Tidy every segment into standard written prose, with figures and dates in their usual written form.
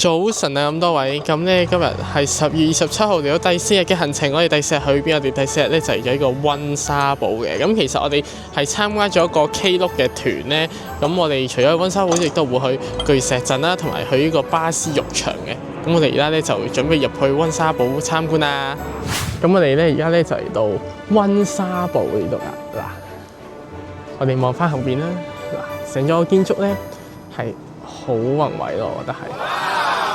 早晨啊，咁多位，咁咧今日係10月27號嚟到第4日嘅行程，我哋第4日去邊？我哋第4日咧就嚟咗呢個溫莎堡嘅。咁其實我哋係參加咗一個 K 碌嘅團咧，咁我哋除咗溫莎堡，亦都會去巨石陣啦，同埋去呢個巴斯浴場嘅。咁我哋而家咧就準備入去溫莎堡參觀啦。咁我哋咧而家咧就嚟到溫莎堡呢度啦。嗱，我哋望翻後邊啦，嗱，成個建築咧係好宏偉咯，我覺得係。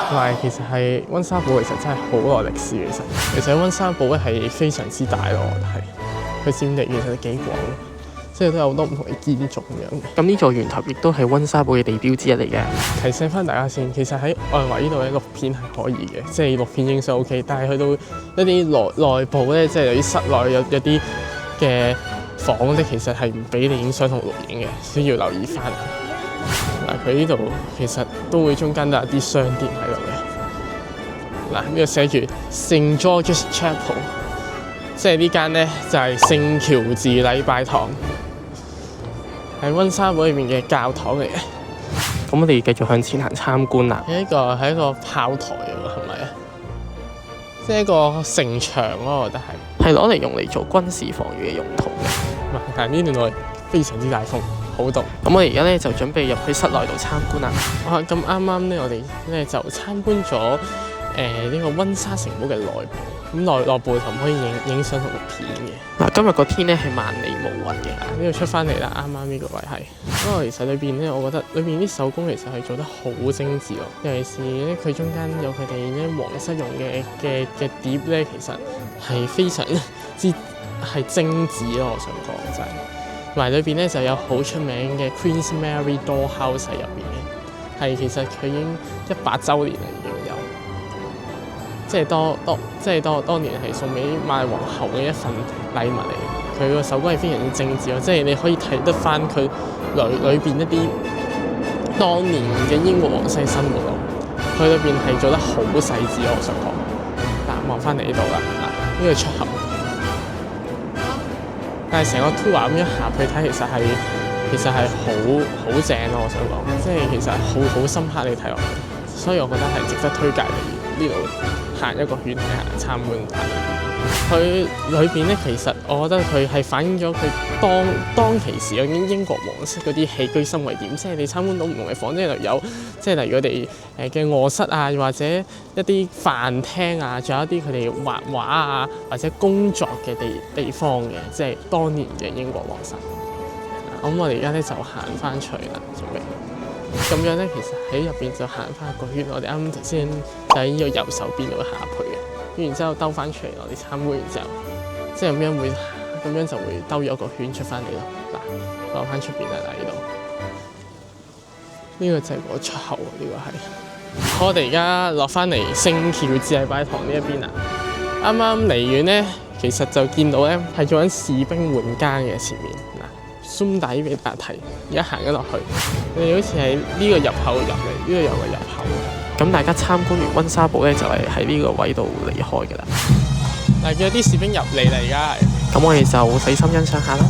同埋其實係溫莎堡其實真係好耐歷史，其實溫莎堡咧係非常之大咯，我覺得係佢佔地其實幾廣，即係都有好多唔同嘅建築咁樣。咁呢座圓塔亦都係溫莎堡嘅地標之一嚟嘅。提醒翻大家先，其實喺外圍呢度咧錄片係可以嘅，即係錄片影相 OK，但係去到一啲內部咧，即係有啲室內有啲嘅房咧，其實係唔俾你影相同錄影嘅，所以要留意翻。嗱，佢呢度其實都會中間都有啲商店喺度嘅。嗱，呢個寫住 St. George's Chapel， 即係呢間咧就係聖喬治禮拜堂，喺溫莎堡裏面嘅教堂嚟嘅。咁我哋繼續向前行參觀啦。呢個係一個炮台喎，係咪啊？即係一個城牆咯，我覺得係攞嚟用嚟做軍事防禦嘅用途嘅。但係呢段路非常之大風。好凍，咁我哋而家咧就準備入去室內度參觀啦。咁啱啱咧，我哋咧就參觀咗呢個溫莎城堡嘅內部。咁內部就唔可以影相同錄片嘅。嗱，今日個天咧係萬里無雲嘅。呢度出翻嚟啦，啱啱呢個位係。不過其實裏邊咧，我覺得裏邊啲手工其實係做得好精緻咯。尤其是咧，佢中間有佢哋咧皇室用嘅碟咧，其實係非常之係精緻咯。我想講真係。同埋裏邊咧就有好出名嘅 Queen Mary Dollhouse 喺入邊嘅，係其實佢已經100週年啦，已經有，即係當年係送俾瑪麗皇后嘅一份禮物嚟。佢個手工係非常之精緻咯，即係你可以睇得翻佢裏邊一啲當年嘅英國皇室生活咯。佢裏邊係做得好細緻咯，我想講。嗱，望翻嚟呢度啦，嗱，呢個出口。但係成個 tour 咁樣行去睇，其實係好正咯！我想講，即係其實好深刻你睇落去，所以我覺得係值得推介你呢度行一個圈，行參觀下。佢裏邊咧，其實我覺得佢係反映咗佢當其時嘅英國皇室嗰啲起居生活點，即係你參觀到唔同嘅房，即係例如佢哋嘅臥室啊，或者一啲飯廳啊，仲有一啲佢哋畫畫啊，或者工作嘅地方嘅，即係當年嘅英國皇室。咁我哋而家咧就行翻出嚟啦，準備。咁樣咧，其實喺入邊就行翻一個圈，我哋啱啱頭先就喺呢個右手邊度下去嘅。然之後兜翻出嚟，我哋參觀完之後，即係咁樣就會兜咗個圈出翻嚟咯。嗱，落翻出邊啦，嗱呢度，呢個就係個出口，呢個係。我哋而家落翻嚟聖喬治禮拜堂呢一邊啦。啱啱離遠咧，其實就見到咧係做緊士兵換更嘅前面。嗱，zoom大啲俾大家睇，而家行緊落去，你好似喺呢個入口入嚟，呢個有個入口。咁大家參觀完溫莎堡咧，就係喺呢個位度離開㗎啦。嗱，見到啲士兵入嚟啦，而家係。咁我哋就細心欣賞下啦。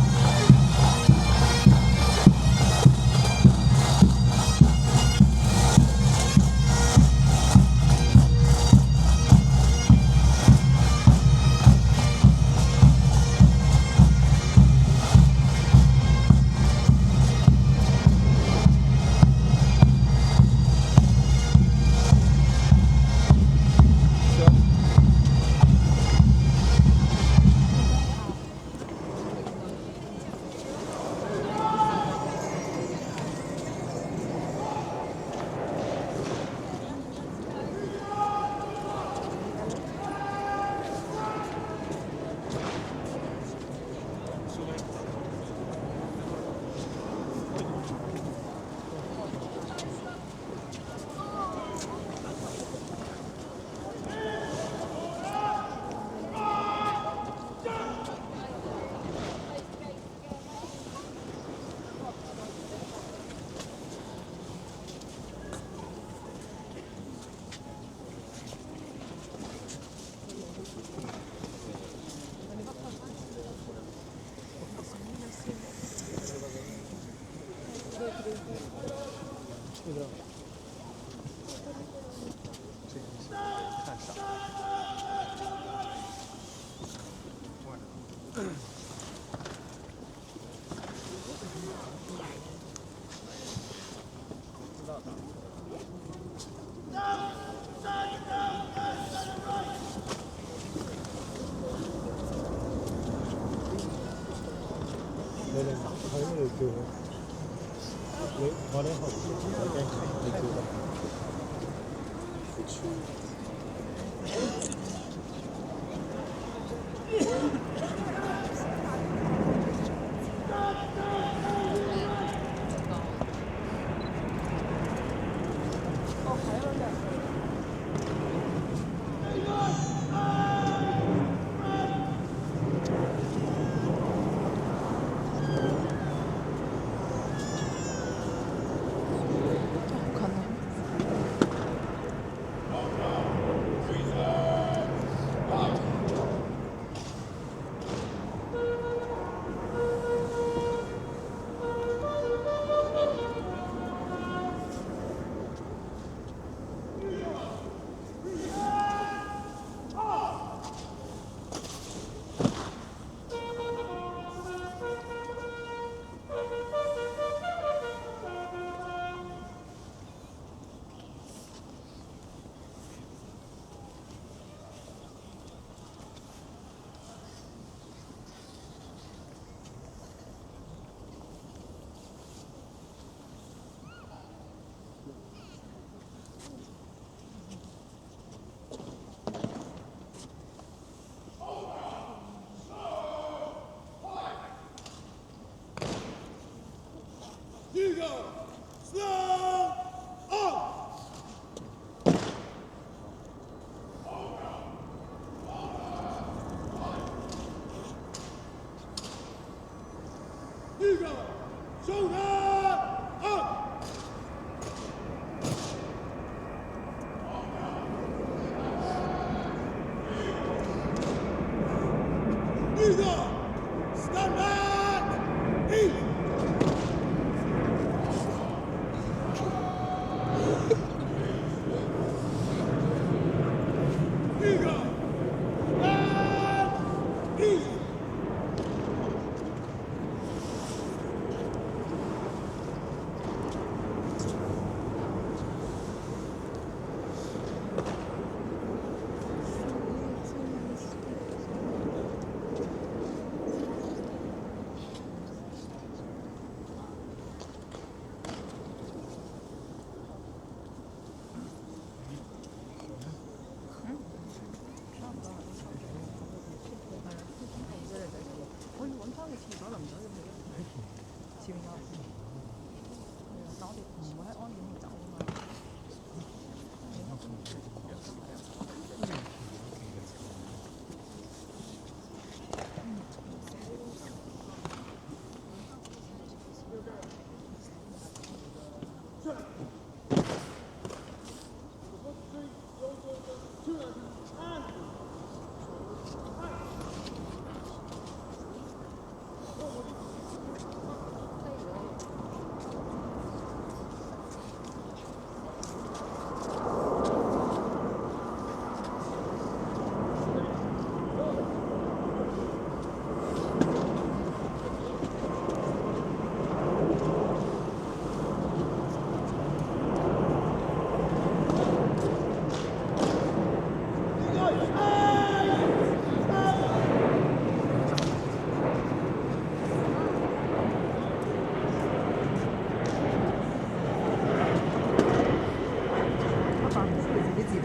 看少。知道的。你哋喺呢度叫佢，我哋後邊你叫佢。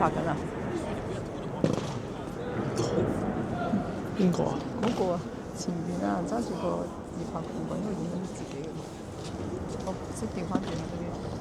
拍緊啊！邊個啊？嗰個啊，前邊啊，揸住個自拍褲應該影緊自己嘅。我識調翻轉嗰啲。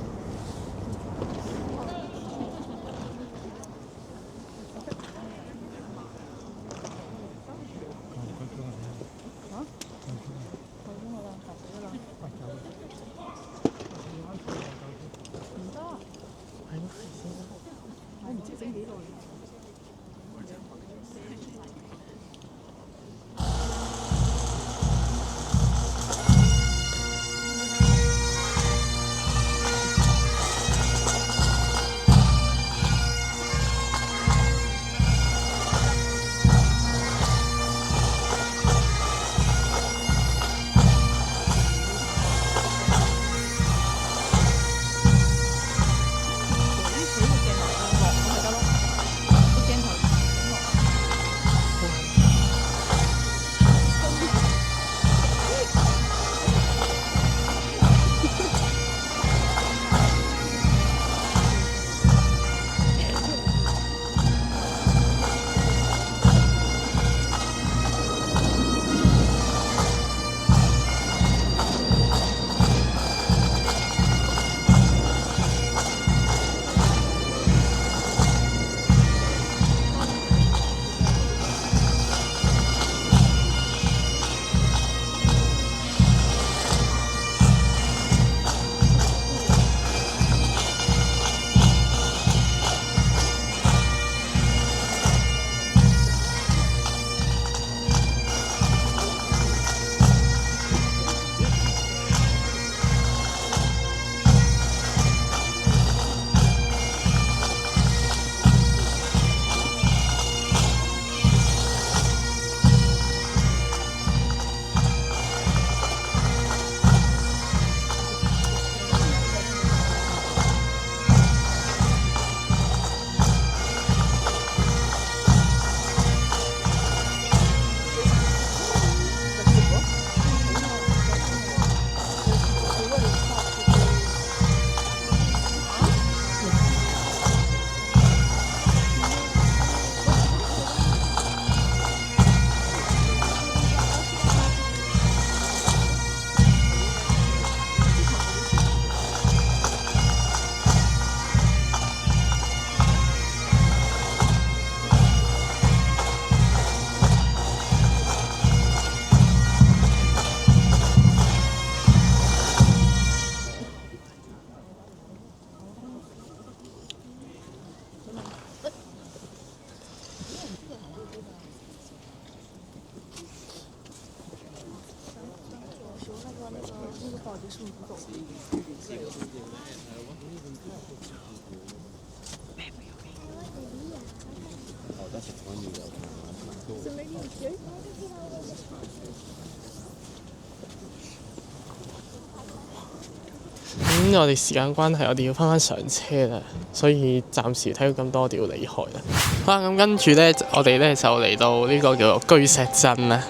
我哋時間關係，我哋要翻上車啦，所以暫時睇到咁多，我哋要離開啦。好啦，咁跟住呢，我哋呢就嚟到呢個叫做巨石陣啦。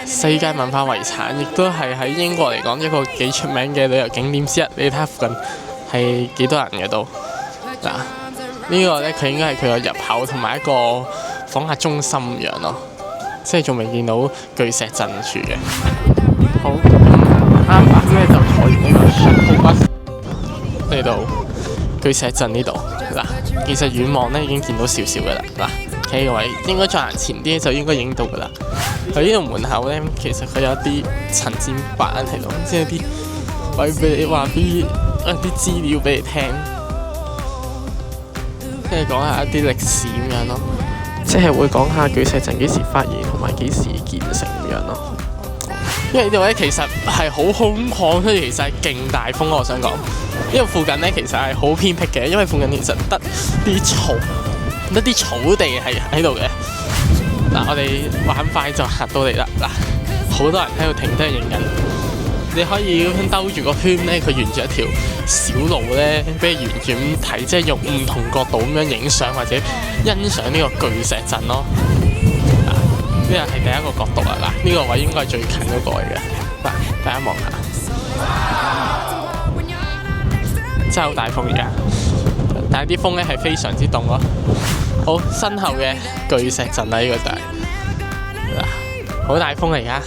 世界文化遺產，亦都係喺英國嚟講一個幾出名嘅旅遊景點之一。你睇下附近係幾多人嘅都嗱，呢個呢，佢應該係佢個入口同埋一個訪客中心咁樣咯，即係仲未見到巨石陣處嘅。好，啱啱咧就坐完呢個 shuttle bus 嚟到巨石陣呢度嗱，其實遠望咧已經見到少少嘅啦嗱，企個位應該再行前啲就應該影到嘅啦。佢呢度門口咧，其實佢有一啲陳展板喺度，即係啲位俾你話啲資料俾你聽，即係講下一啲歷史咁樣咯，即係會講下巨石陣幾時發現同埋幾時建成咁樣咯。因為呢度咧其實係好空曠，所以其實係勁大風。我想講，呢度附近咧其實係好偏僻嘅，因為附近其實得啲草地係喺度嘅。嗱，我哋玩快就行到嚟啦。嗱，好多人喺度停低影緊。你可以咁樣兜住個圈咧，佢沿住一條小路咧，俾你沿住咁睇，即係用唔同角度咁樣影相或者欣賞呢個巨石陣咯。呢個係第一個角度啦，嗱，呢個位應該係最近嗰個嚟嘅，嗱，大家望下，真係好大風而家，但係啲風咧係非常之凍咯。好，身後嘅巨石陣啦，呢個就係，嗱，好大風嚟而家，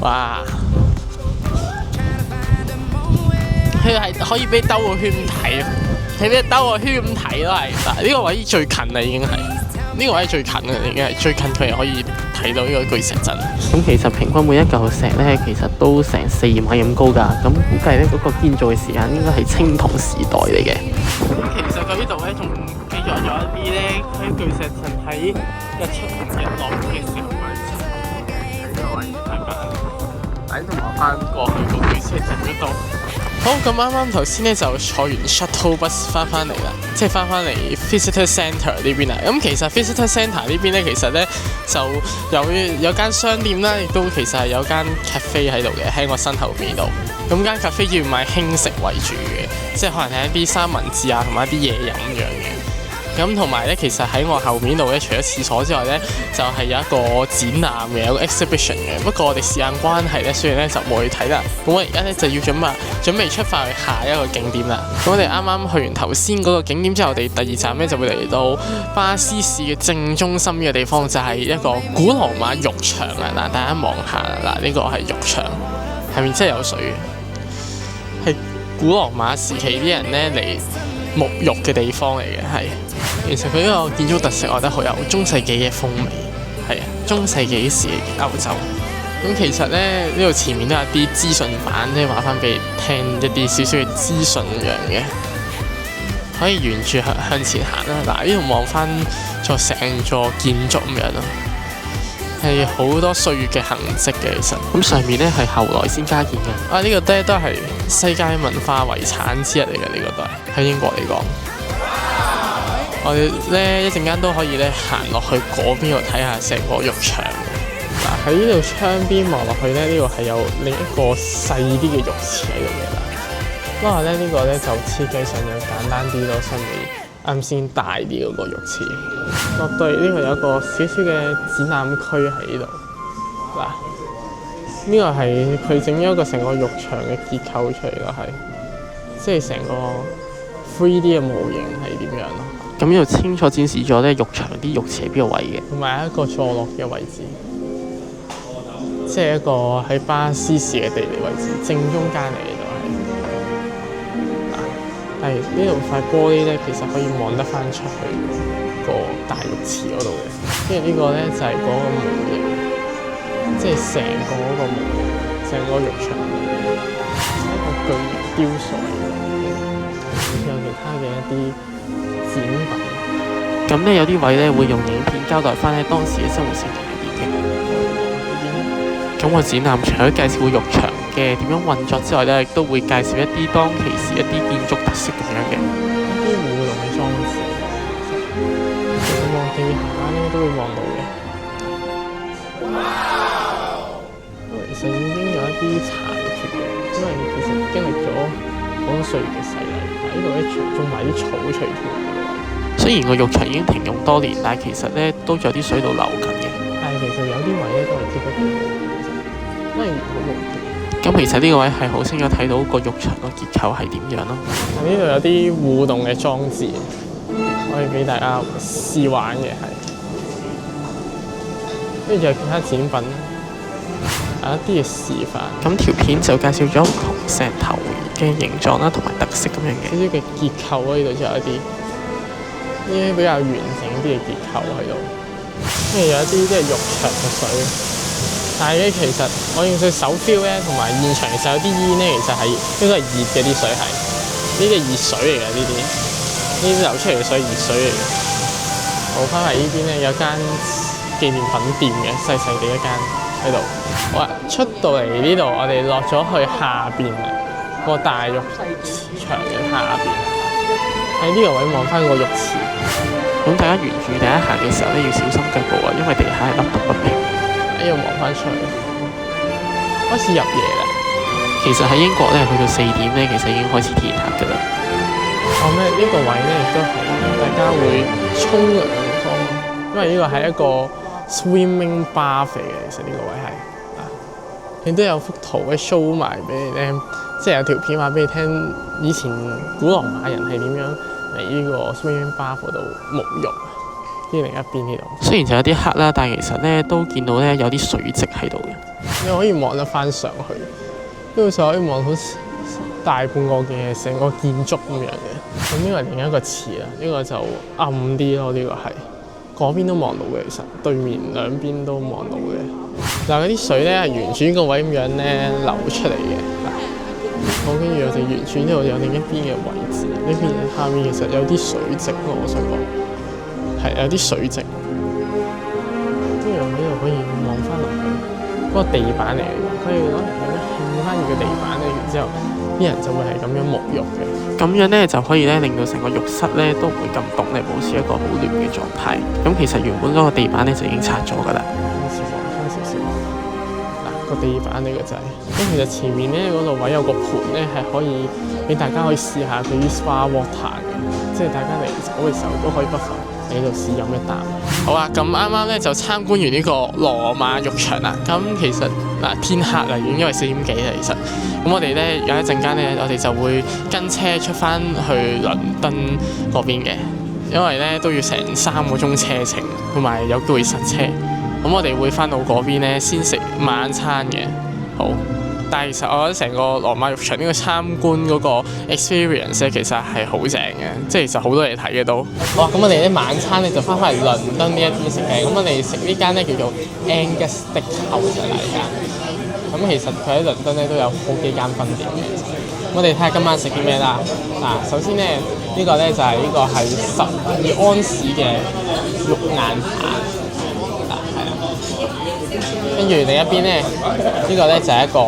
哇！佢係可以俾你兜個圈睇，係俾你兜個圈咁睇咯，係，嗱，呢個位最近啦已經係。呢個位最近嘅，已經係最近佢係可以睇到呢個巨石陣。咁其實平均每一嚿石咧，其實都成4米咁高㗎。咁估計咧嗰個建造嘅時間應該係青銅時代嚟嘅。咁其實佢呢度咧仲記載咗一啲咧，喺巨石陣喺日出同日落嘅時候嘅呢個位喺度望翻過去個巨石陣嗰度。好，咁啱啱頭先咧就坐完 shuttle bus 翻嚟啦，即係翻嚟 visitor centre 呢邊啦。咁其實 visitor centre 呢邊咧，其實咧就有間商店啦，亦都其實係有間 cafe 喺度嘅，喺我身後邊度。咁間 cafe 要賣輕食為主嘅，即係可能係一啲三文治啊，同埋一啲嘢飲咁樣嘅。咁同埋咧，其實喺我後面度咧，除咗廁所之外咧，就係有一個展覽嘅，有個 exhibition 嘅。不過我哋時間關係咧，所以咧就冇去睇啦。咁我而家咧就要準備出發去下一個景點啦。咁我哋啱啱去完頭先嗰個景點之後，我哋第二站咧就會嚟到巴斯市嘅正中心嘅地方，就係一個古羅馬浴場啊！嗱，大家望下嗱，呢個係浴場，係面真係有水嘅，係古羅馬時期啲人咧嚟沐浴嘅地方嚟嘅，係。其實佢呢個建築特色，我覺得好有中世紀嘅風味，係啊，中世紀時嘅歐洲。咁其實咧，呢度前面都有啲資訊板，即係話翻俾你聽一啲少少嘅資訊咁樣嘅，可以沿住向前行啦。嗱，呢度望翻成座建築咁樣咯，係好多歲月嘅痕跡嘅。其實咁上面咧係後來先加建嘅。啊，呢個都係世界文化遺產之一嚟嘅，呢個都係喺英國嚟講。我哋咧一陣間都可以咧行落去嗰邊度睇下成個浴場。嗱，喺呢度窗邊望落去咧，呢度係有另一個細啲嘅浴池喺度嘅啦。不過咧呢個咧就設計上又簡單啲咯，相比啱先大啲嗰個浴池。落對呢度有一個少少嘅展覽區喺度。嗱，呢個係佢整咗一個成個浴場嘅結構出嚟咯，係即係成個 3D 嘅模型係點樣咯。咁呢度清楚展示咗咧浴場啲浴池喺邊個位嘅，同埋一個坐落嘅位置，即係一個喺巴斯市嘅地理位置，正中間嚟嘅都係。但係呢度塊玻璃咧，其實可以望得翻出去個大浴池嗰度嘅。跟住呢個咧就係嗰個模型，即係成個嗰個模型，成個浴場一個巨型雕塑嚟嘅，有其他嘅一啲展品，咁咧有啲位咧會用影片交代翻喺當時嘅生活情景係點嘅。咁個展覽除咗介紹個浴場，嘅點樣運作之外咧，亦都會介紹一啲當其時一啲建築特色咁樣嘅。一啲互動嘅裝置，其實望地下咧都會望到嘅。因為其實已經有一啲殘缺嘅，因為其實經歷咗好多歲月嘅洗禮，呢度咧種埋啲草隨條。雖然個浴場已經停用多年，但係其實咧都仲有啲水道流緊嘅。但係其實有啲位咧都係 keep 得幾好嘅，其實都係好用嘅。咁其實呢個位係好清楚睇到個浴場個結構係點樣咯。呢度有啲互動嘅裝置，可以俾大家試玩嘅係。跟住仲有其他展品，有一啲嘅示範。咁條片就介紹咗唔同石頭嘅形狀啦，同埋特色咁樣嘅。少少嘅結構啊，呢度仲有一啲。呢啲比較完整啲嘅結構喺度，跟住有一啲即係浴場嘅水，但係咧其實我用佢手 feel 咧，同埋現場其實有啲煙咧，其實係應該係熱嘅啲水係，呢啲係熱水嚟嘅呢啲，呢啲流出嚟嘅水係熱水嚟嘅。好，翻嚟呢邊咧有間紀念品店嘅，細細地一間喺度。好啊，出到嚟呢度，我哋落咗去下邊個大浴場嘅下邊。喺呢個位望翻個浴池，咁大家沿住第一行嘅時候咧，要小心腳步啊，因為地下係凹凸不平。喺度望翻出去，開始入夜啦。其實喺英國咧，去到4點咧，其實已經開始天黑㗎啦。呢個位咧亦都係大家會沖涼嘅地方，因為呢個係一個 swimming bath 嚟嘅。其實呢個位係你都有幅圖咧 show 埋俾你聽，即係有條片話俾你聽，以前古羅馬人係點樣嚟呢個 swimming bath 度沐浴。呢另一邊呢度，雖然就有啲黑啦，但係其實咧都見到咧有啲水跡喺度嘅。你可以望得翻上去，呢度就可以望到大半個嘅成個建築咁樣嘅。咁呢個係另一個池啦，呢個就暗啲咯。呢個係嗰邊都望到嘅，其實對面兩邊都望到嘅。嗱，嗰啲水咧係沿住呢個位咁樣咧流出嚟嘅。好，跟住我哋沿住呢度有另一邊嘅位置，呢邊下面其實有啲水跡咯，我想講係有啲水跡。呢樣喺度可以望翻落去，嗰個地板嚟嘅，可以攞嚟咁樣興翻住個地板咧，然之後啲人就會係咁樣沐浴嘅。咁樣咧就可以咧令到成個浴室咧都唔會咁凍嚟保持一個好暖嘅狀態。咁其實原本嗰個地板咧就已經拆咗㗎啦。翻少少，嗱個地板呢個就係。咁其實前面咧嗰度位有個盤咧係可以俾大家可以試下佢啲 spa water 嘅，即係大家嚟走嘅時候都可以不妨喺度試飲一啖。好啊，咁啱啱咧就參觀完呢個羅馬浴場啦。咁其實天黑啦，已經因為4點幾啦。其實咁我哋咧有一陣間咧，我哋就會跟車出翻去倫敦嗰邊嘅，因為咧都要成3個鐘車程，同埋有機會塞車。咁我哋會翻到嗰邊咧先食晚餐嘅。好。但係其實我覺得成個羅馬浴場呢個參觀嗰個 experience 咧，其實係好正嘅，即係其實好多嘢睇嘅都。好啊，咁我哋咧晚餐咧就翻返嚟倫敦呢一邊食嘅。咁我哋食呢間咧叫做 Angus Steakhouse 嘅呢間。咁其實佢喺倫敦咧都有好幾間分店嘅。我哋睇下今晚食啲咩啦。首先咧呢個咧就係呢個係12安士嘅肉眼扒。跟住另一邊咧，呢個咧就係一個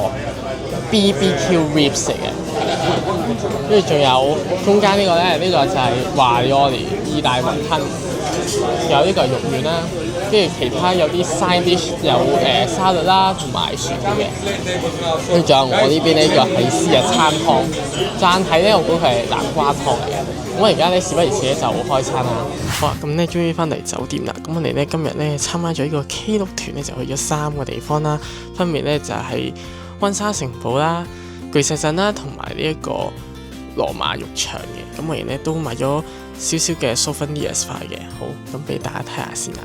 BBQ ribs 嚟嘅。跟住仲有中間呢個咧，呢個就係華利奧尼意大雲吞，有呢個肉丸啦。跟住其他有啲 side dish 有沙律啦，同埋薯條嘅。跟住仲有我呢邊呢個係絲日餐湯，暫睇咧我估佢係南瓜湯嚟嘅。咁我而家咧事不宜遲咧就開餐啦。好啊，咁咧終於翻嚟酒店啦。咁我哋咧今日咧參加咗呢個 K 六團咧，就去咗3個地方啦。分別咧就係溫莎城堡啦、巨石陣啦，同埋呢一個羅馬浴場嘅。咁我哋咧都買咗少少嘅 souvenirs 翻嘅。好，咁俾大家睇下先啊。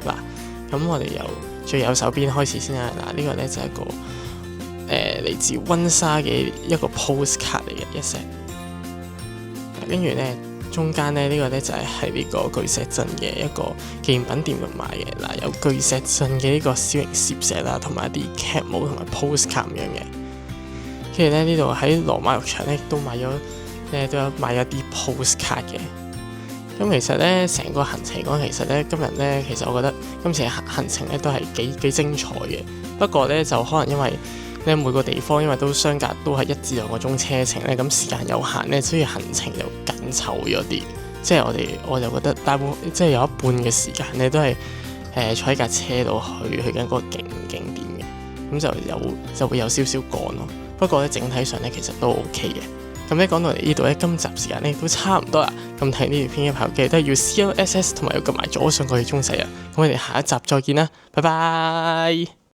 嗱，咁我哋由最右手邊開始先啦。嗱，呢個咧就係一個嚟自溫莎嘅一個 postcard 嚟嘅一 set。跟住咧，中間咧呢個咧就係喺呢個巨石陣嘅一個紀念品店度買嘅。嗱，有巨石陣嘅呢個小型攝石啦，同埋一啲 cap 帽同埋 postcard 咁樣嘅。跟住咧呢度喺羅馬浴場咧都買咗，都有買一啲 postcard 嘅。咁其實咧成個行程講，其實咧今日咧其實我覺得今次嘅行程咧都係幾精彩嘅。不過咧就可能因為咧每個地方因為都相隔都係1至2個鐘車程咧，咁時間有限咧，所以行程就緊湊咗啲。即係我就覺得大部分即係有一半嘅時間咧都係坐喺架車度去緊嗰個景點嘅，咁就會有少少趕咯。不過咧整體上咧其實都 OK 嘅。咁咧講到嚟呢度咧，今集時間咧都差唔多啦。咁睇呢條片嘅朋友記得要 CLSS 同埋要撳埋左上角嘅鐘仔啊！咁我哋下一集再見啦，拜拜。